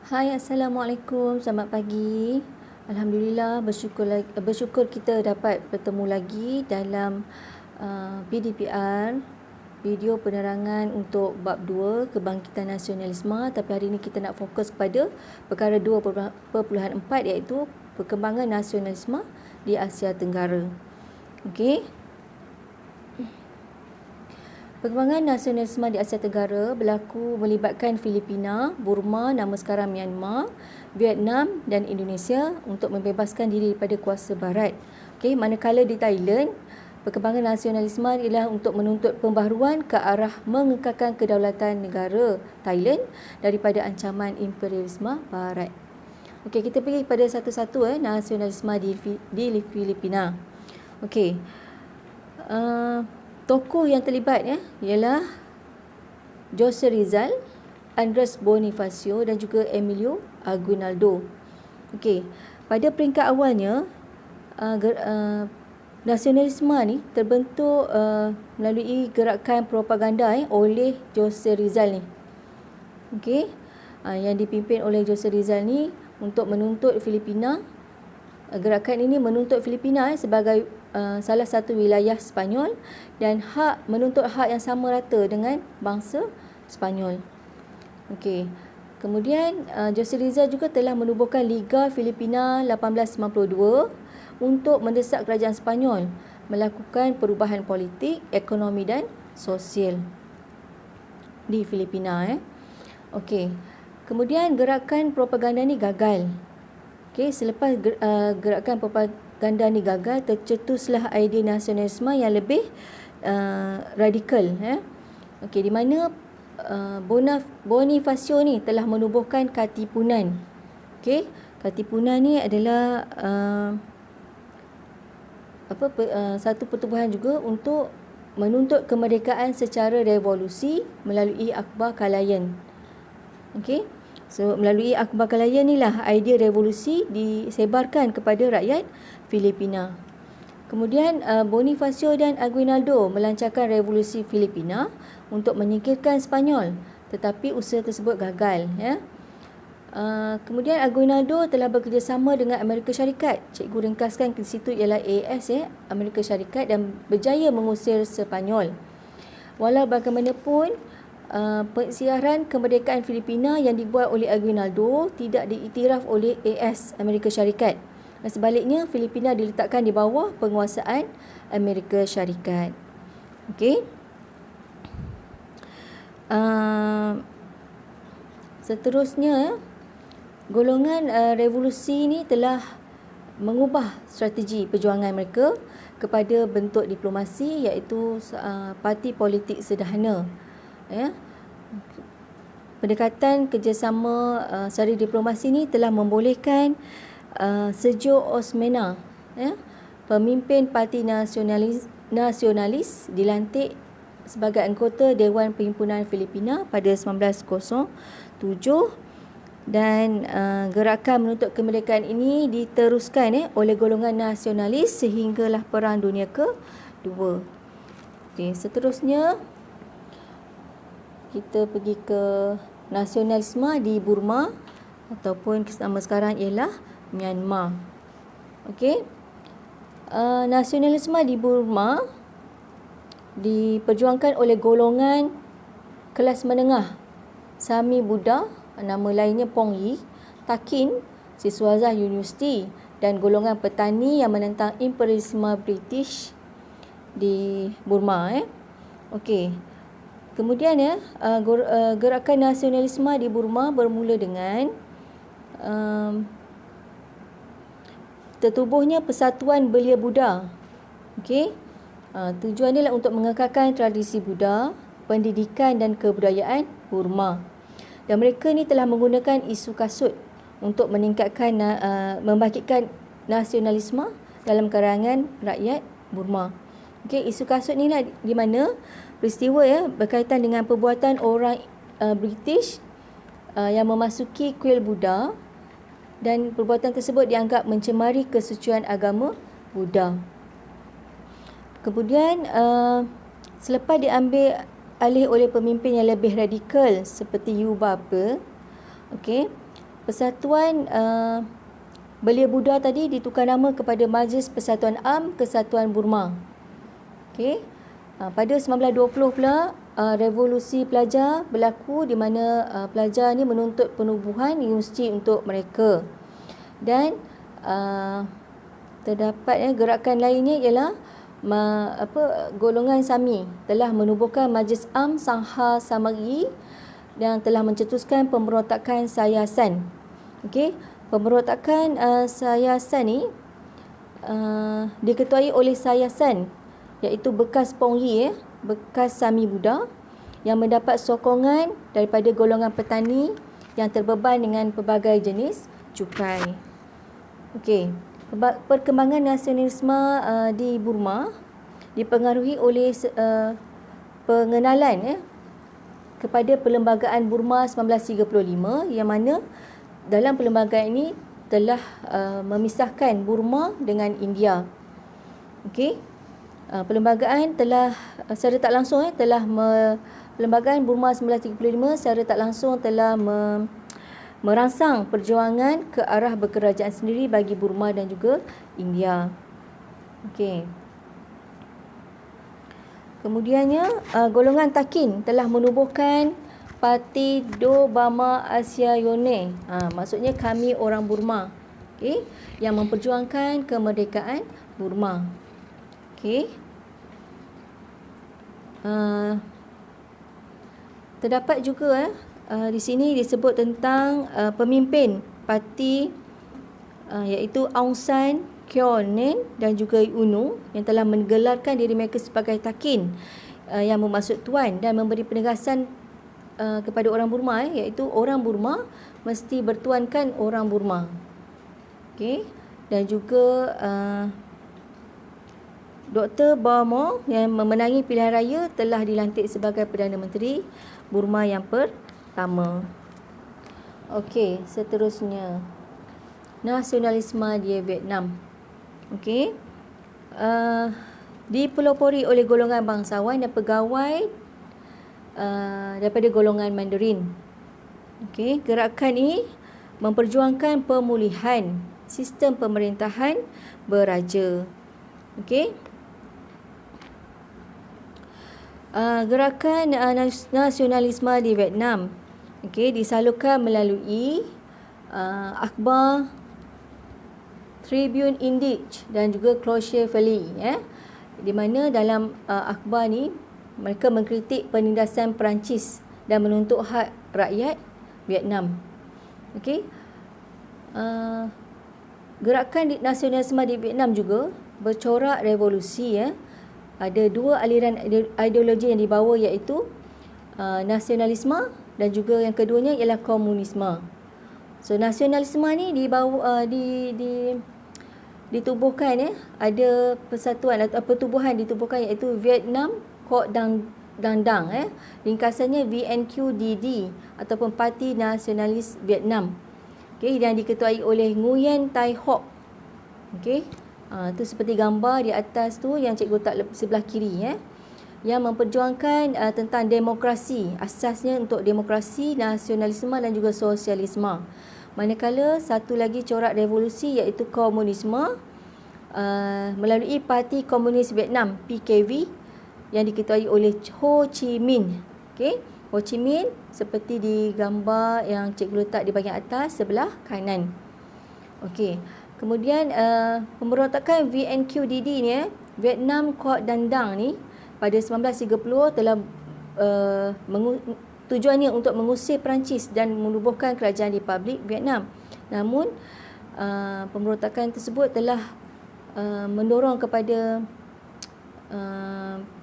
Hai, Assalamualaikum. Selamat pagi. Alhamdulillah, bersyukur kita dapat bertemu lagi dalam PDPR, video penerangan untuk bab 2 kebangkitan nasionalisme. Tapi hari ini kita nak fokus kepada perkara 2.4 iaitu perkembangan nasionalisme di Asia Tenggara. Okey. Perkembangan nasionalisme di Asia Tenggara berlaku melibatkan Filipina, Burma, nama sekarang Myanmar, Vietnam dan Indonesia untuk membebaskan diri daripada kuasa barat. Okey, manakala di Thailand, perkembangan nasionalisme ialah untuk menuntut pembaharuan ke arah mengekalkan kedaulatan negara Thailand daripada ancaman imperialisme barat. Okey, kita pergi pada satu-satu nasionalisme di Filipina. Okey. Tokoh yang terlibat ialah Jose Rizal, Andres Bonifacio dan juga Emilio Aguinaldo. Okey, pada peringkat awalnya nasionalisme ni terbentuk melalui gerakan propaganda oleh Jose Rizal ni. Okey, yang dipimpin oleh Jose Rizal ni untuk menuntut Filipina. Gerakan ini menuntut Filipina sebagai salah satu wilayah Sepanyol dan menuntut hak yang sama rata dengan bangsa Sepanyol. Okey. Kemudian Jose Rizal juga telah menubuhkan Liga Filipina 1892 untuk mendesak kerajaan Sepanyol melakukan perubahan politik, ekonomi dan sosial di Filipina. Okey. Kemudian gerakan propaganda ni gagal. Okey, selepas gerakan propaganda ni gagal, tercetuslah idea nasionalisme yang lebih radikal. Okey, di mana Bonifacio ni telah menubuhkan Katipunan. Okey, Katipunan ni adalah satu pertubuhan juga untuk menuntut kemerdekaan secara revolusi melalui Akhbar Kalayan. Okey. So, melalui Akhbar Kalayan inilah idea revolusi disebarkan kepada rakyat Filipina. Kemudian Bonifacio dan Aguinaldo melancarkan revolusi Filipina untuk menyingkirkan Sepanyol, tetapi usaha tersebut gagal. Kemudian Aguinaldo telah bekerjasama dengan Amerika Syarikat. Cikgu ringkaskan di situ ialah AS, Amerika Syarikat, dan berjaya mengusir Sepanyol. Walau bagaimanapun, pensiaran kemerdekaan Filipina yang dibuat oleh Aguinaldo tidak diiktiraf oleh AS, Amerika Syarikat. Dan sebaliknya, Filipina diletakkan di bawah penguasaan Amerika Syarikat. Okey. Seterusnya, golongan revolusi ini telah mengubah strategi perjuangan mereka kepada bentuk diplomasi, iaitu parti politik sederhana. Pendekatan kerjasama secara diplomasi ini telah membolehkan Sergio Osmeña, pemimpin Parti Nasionalis, dilantik sebagai anggota Dewan Perhimpunan Filipina pada 1907 dan gerakan menuntut kemerdekaan ini diteruskan oleh golongan nasionalis sehinggalah Perang Dunia Kedua. Okay, seterusnya kita pergi ke nasionalisme di Burma ataupun nama sekarang ialah Myanmar. Okey. Nasionalisme di Burma diperjuangkan oleh golongan kelas menengah Sami Buddha, nama lainnya Pong Yi, Takin, Siswaza University, dan golongan petani yang menentang imperialisme British di Burma. Okey. Kemudian gerakan nasionalisme di Burma bermula dengan tertubuhnya Persatuan Belia Buddha. Okey. Tujuannya adalah untuk mengekalkan tradisi Buddha, pendidikan dan kebudayaan Burma. Dan mereka ni telah menggunakan isu kasut untuk meningkatkan membangkitkan nasionalisme dalam kalangan rakyat Burma. Okey, isu kasut ni lah di mana peristiwa berkaitan dengan perbuatan orang British yang memasuki kuil Buddha, dan perbuatan tersebut dianggap mencemari kesucian agama Buddha. Kemudian selepas diambil alih oleh pemimpin yang lebih radikal seperti Yu Ba Pe, okey, Persatuan Belia Buddha tadi ditukar nama kepada Majlis Persatuan Am Kesatuan Burma. Okey. Pada 1920 pula revolusi pelajar berlaku di mana pelajar ni menuntut penubuhan universiti untuk mereka. Dan terdapat gerakan lainnya ialah golongan Sami telah menubuhkan Majlis Am Sangha Samari yang telah mencetuskan pemberontakan Sayasan. Okey, pemberontakan Sayasan ni diketuai oleh Sayasan, iaitu bekas Pongyi, bekas Sami Buddha yang mendapat sokongan daripada golongan petani yang terbeban dengan pelbagai jenis cukai. Okey, perkembangan nasionalisme di Burma dipengaruhi oleh pengenalan kepada Perlembagaan Burma 1935, yang mana dalam perlembagaan ini telah memisahkan Burma dengan India. Okey, perlembagaan telah secara tak langsung Perlembagaan Burma 1935 secara tak langsung telah merangsang perjuangan ke arah berkerajaan sendiri bagi Burma dan juga India. Okey. Kemudiannya golongan Takin telah menubuhkan Parti Do Bama Asia Yone. Maksudnya kami orang Burma. Okey, yang memperjuangkan kemerdekaan Burma. Okey. Terdapat juga di sini disebut tentang pemimpin parti iaitu Aung San Kyo Nen dan juga UNO yang telah menggelarkan diri mereka sebagai Takin yang bermaksud tuan, dan memberi penegasan kepada orang Burma iaitu orang Burma mesti bertuankan orang Burma. Okey, dan juga Dr. Bamo yang memenangi pilihan raya telah dilantik sebagai Perdana Menteri Burma yang pertama. Okey, seterusnya nasionalisme di Vietnam. Okey, dipelopori oleh golongan bangsawan dan pegawai daripada golongan Mandarin. Okey, gerakan ini memperjuangkan pemulihan sistem pemerintahan beraja. Okey. Gerakan nasionalisme di Vietnam disalurkan melalui akhbar Tribune Indich dan juga Clocher Valley, di mana dalam akhbar ni mereka mengkritik penindasan Perancis dan menuntut hak rakyat Vietnam. Okey. Gerakan nasionalisme di Vietnam juga bercorak revolusi. Ada dua aliran ideologi yang dibawa, iaitu nasionalisme dan juga yang keduanya ialah komunisme. So nasionalisme ni dibawa ditubuhkan ada persatuan atau pertubuhan ditubuhkan iaitu Vietnam Quoc Dang Dang, ringkasannya VNQDD ataupun Parti Nasionalis Vietnam. Okey, yang diketuai oleh Nguyen Tai Hoc. Okey. Tu seperti gambar di atas tu yang cikgu letak sebelah kiri, yang memperjuangkan tentang demokrasi, asasnya untuk demokrasi, nasionalisme dan juga sosialisme. Manakala satu lagi corak revolusi iaitu komunisme melalui Parti Komunis Vietnam PKV yang diketuai oleh Ho Chi Minh. Okey, Ho Chi Minh seperti di gambar yang cikgu letak di bahagian atas sebelah kanan. Okey. Kemudian pemberontakan VNQDD ni, Vietnam Quoc Dang Dang ni, pada 1930 telah tujuannya untuk mengusir Perancis dan menubuhkan kerajaan Republik Vietnam. Namun pemberontakan tersebut telah mendorong kepada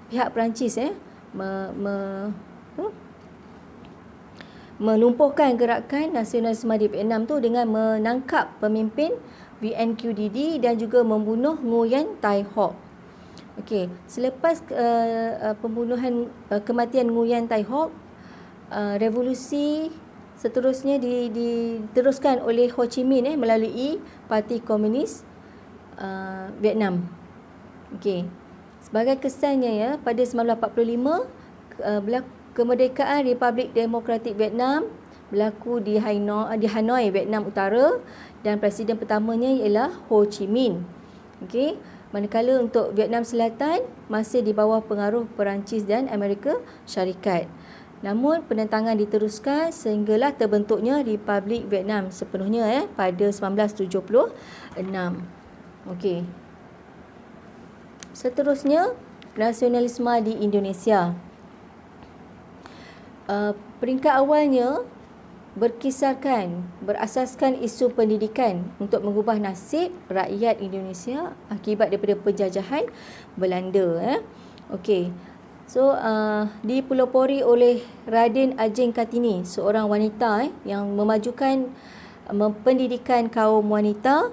pihak Perancis melumpuhkan gerakan nasionalisme di Vietnam tu dengan menangkap pemimpin VNQDD dan juga membunuh Nguyen Tai Hoc. Okey, selepas pembunuhan kematian Nguyen Tai Hoc, revolusi seterusnya diteruskan oleh Ho Chi Minh melalui Parti Komunis Vietnam. Okey. Sebagai kesannya pada 1945 kemerdekaan Republik Demokratik Vietnam berlaku di Hanoi, Vietnam Utara, dan presiden pertamanya ialah Ho Chi Minh. Okey, manakala untuk Vietnam Selatan masih di bawah pengaruh Perancis dan Amerika Syarikat. Namun penentangan diteruskan sehinggalah terbentuknya Republik Vietnam sepenuhnya pada 1976. Okey. Seterusnya, nasionalisme di Indonesia. Peringkat awalnya berasaskan isu pendidikan untuk mengubah nasib rakyat Indonesia akibat daripada penjajahan Belanda. Okey. So, dipelopori oleh Raden Ajeng Kartini, seorang wanita yang memajukan pendidikan kaum wanita,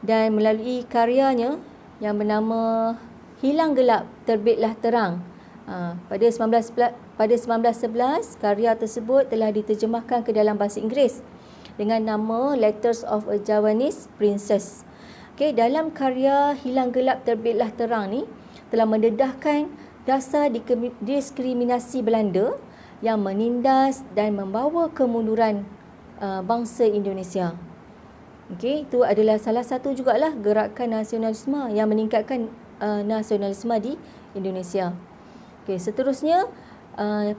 dan melalui karyanya yang bernama Hilang Gelap, Terbitlah Terang. Pada 1911, karya tersebut telah diterjemahkan ke dalam bahasa Inggeris dengan nama Letters of a Javanese Princess. Okay, dalam karya Hilang Gelap, Terbitlah Terang ni telah mendedahkan dasar diskriminasi Belanda yang menindas dan membawa kemunduran bangsa Indonesia. Okey, itu adalah salah satu jugalah gerakan nasionalisme yang meningkatkan nasionalisme di Indonesia. Okey, seterusnya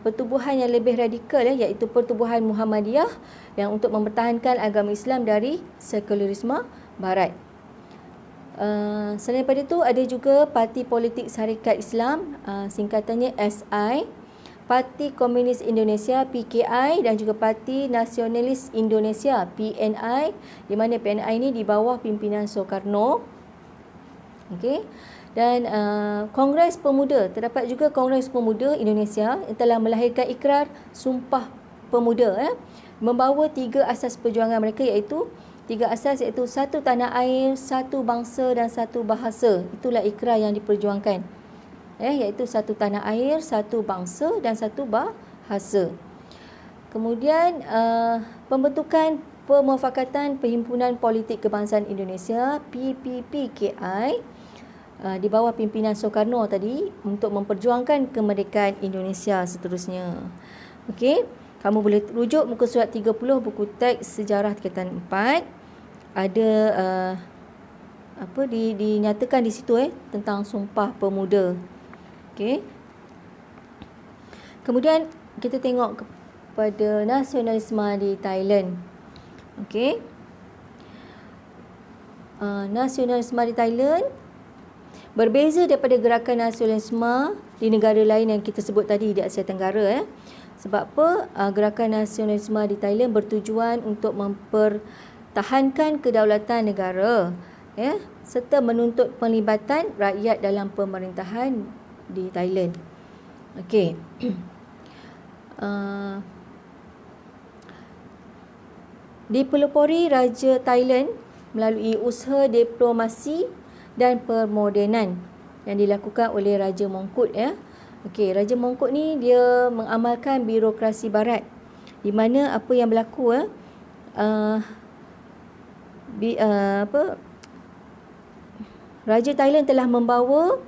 pertubuhan yang lebih radikal iaitu pertubuhan Muhammadiyah yang untuk mempertahankan agama Islam dari sekularisme barat. Selain daripada itu, ada juga Parti Politik Syarikat Islam, singkatannya SI, Parti Komunis Indonesia PKI, dan juga Parti Nasionalis Indonesia PNI, di mana PNI ini di bawah pimpinan Soekarno. Okey. Dan Kongres Pemuda, terdapat juga Kongres Pemuda Indonesia yang telah melahirkan ikrar Sumpah Pemuda, membawa 3 asas perjuangan mereka, iaitu 3 asas, iaitu satu tanah air, satu bangsa dan satu bahasa. Itulah ikrar yang diperjuangkan, iaitu satu tanah air, satu bangsa dan satu bahasa. Kemudian pembentukan Pemufakatan Perhimpunan Politik Kebangsaan Indonesia PPPKI di bawah pimpinan Soekarno tadi untuk memperjuangkan kemerdekaan Indonesia seterusnya. Okey, kamu boleh rujuk muka surat 30 buku teks sejarah tingkatan 4. Ada dinyatakan di situ tentang Sumpah Pemuda. Okey. Kemudian kita tengok kepada nasionalisme di Thailand. Okey. Nasionalisme di Thailand berbeza daripada gerakan nasionalisme di negara lain yang kita sebut tadi di Asia Tenggara. Sebab apa? Gerakan nasionalisme di Thailand bertujuan untuk mempertahankan kedaulatan negara, serta menuntut pelibatan rakyat dalam pemerintahan di Thailand. Okey. Dipelopori Raja Thailand melalui usaha diplomasi dan permodenan yang dilakukan oleh Raja Mongkut. Okey, Raja Mongkut ni dia mengamalkan birokrasi barat, di mana apa yang berlaku Raja Thailand telah membawa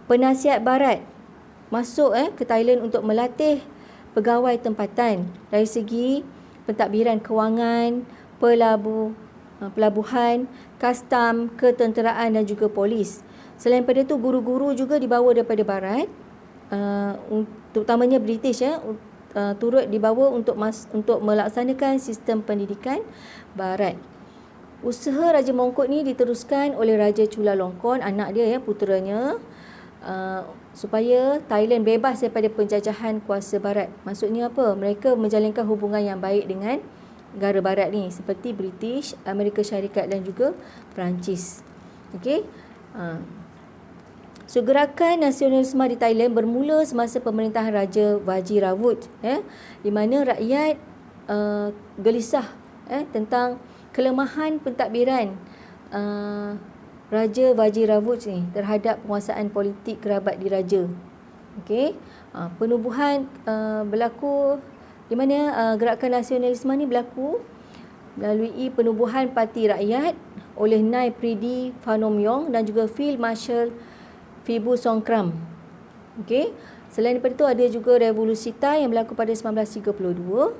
penasihat barat masuk ke Thailand untuk melatih pegawai tempatan dari segi pentadbiran kewangan, pelabuhan, kastam, ketenteraan dan juga polis. Selain daripada itu, guru-guru juga dibawa daripada barat, terutamanya British, turut dibawa untuk melaksanakan sistem pendidikan barat. Usaha Raja Mongkut ni diteruskan oleh Raja Chulalongkorn, anak dia, puteranya, supaya Thailand bebas daripada penjajahan kuasa barat. Maksudnya apa? Mereka menjalinkan hubungan yang baik dengan negara barat ni, seperti British, Amerika Syarikat dan juga Perancis. Okey. So, gerakan nasionalisme di Thailand bermula semasa pemerintahan Raja Vajiravut, di mana rakyat gelisah tentang kelemahan pentadbiran Raja Vajiravut ni terhadap penguasaan politik kerabat diraja. Okey. Penubuhan berlaku di mana gerakan nasionalisme ni berlaku melalui penubuhan Parti Rakyat oleh Nai Pridi Phanomyong dan juga Field Marshal Phibu Songkram. Okey. Selain daripada itu, ada juga revolusi Thai yang berlaku pada 1932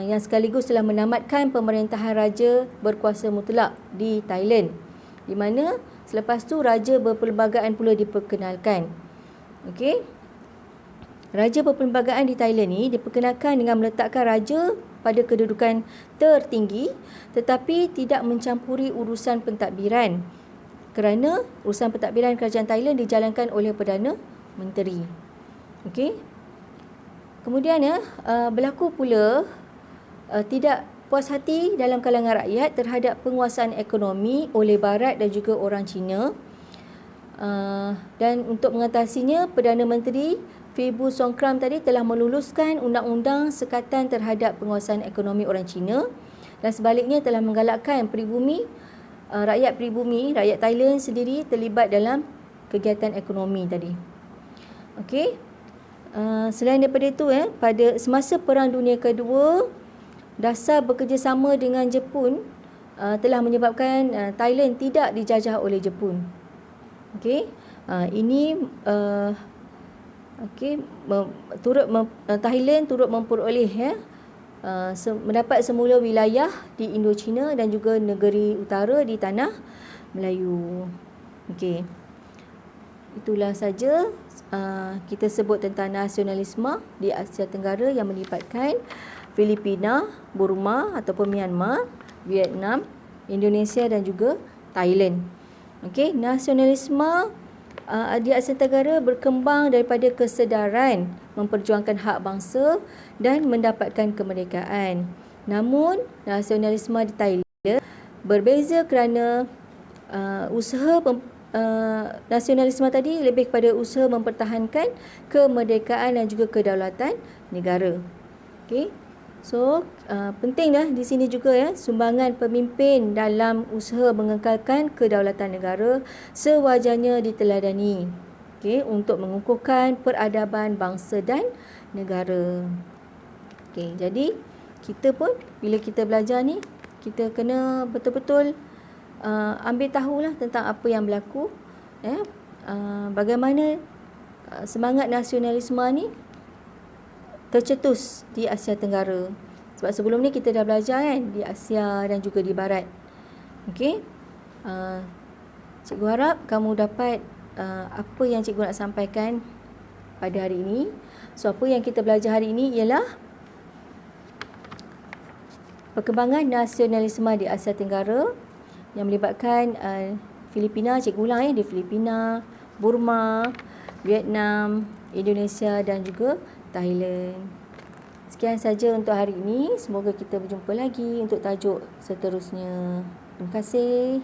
yang sekaligus telah menamatkan pemerintahan raja berkuasa mutlak di Thailand, di mana selepas tu raja berperlembagaan pula diperkenalkan. Okey. Raja berperlembagaan di Thailand ni diperkenalkan dengan meletakkan raja pada kedudukan tertinggi tetapi tidak mencampuri urusan pentadbiran, kerana urusan pentadbiran kerajaan Thailand dijalankan oleh Perdana Menteri. Okey. Kemudian berlaku pula tidak puas hati dalam kalangan rakyat terhadap penguasaan ekonomi oleh Barat dan juga orang Cina. Dan untuk mengatasinya, Perdana Menteri Pheu Songkhram tadi telah meluluskan undang-undang sekatan terhadap penguasaan ekonomi orang Cina, dan sebaliknya telah menggalakkan pribumi, rakyat Thailand sendiri terlibat dalam kegiatan ekonomi tadi. Okey. Selain daripada itu, pada semasa Perang Dunia Kedua, dasar bekerjasama dengan Jepun telah menyebabkan Thailand tidak dijajah oleh Jepun. Okey. Ini Thailand turut memperoleh mendapat semula wilayah di Indochina dan juga negeri utara di tanah Melayu. Okey. Itulah saja kita sebut tentang nasionalisme di Asia Tenggara yang melibatkan Filipina, Burma ataupun Myanmar, Vietnam, Indonesia dan juga Thailand. Okey, nasionalisme di Asia Tenggara berkembang daripada kesedaran memperjuangkan hak bangsa dan mendapatkan kemerdekaan. Namun, nasionalisme di Thailand berbeza kerana nasionalisme tadi lebih kepada usaha mempertahankan kemerdekaan dan juga kedaulatan negara. Okey. So, pentinglah di sini juga sumbangan pemimpin dalam usaha mengekalkan kedaulatan negara sewajarnya diteladani. Okey, untuk mengukuhkan peradaban bangsa dan negara. Okey, jadi kita pun bila kita belajar ni, kita kena betul-betul ambil tahulah tentang apa yang berlaku, bagaimana semangat nasionalisme ni tercetus di Asia Tenggara. Sebab sebelum ni kita dah belajar di Asia dan juga di Barat. Okey. Cikgu harap kamu dapat apa yang cikgu nak sampaikan pada hari ini. So, apa yang kita belajar hari ini ialah perkembangan nasionalisme di Asia Tenggara yang melibatkan Filipina, cikgu ulang di Filipina, Burma, Vietnam, Indonesia dan juga Thailand. Sekian saja untuk hari ini. Semoga kita berjumpa lagi untuk tajuk seterusnya. Terima kasih.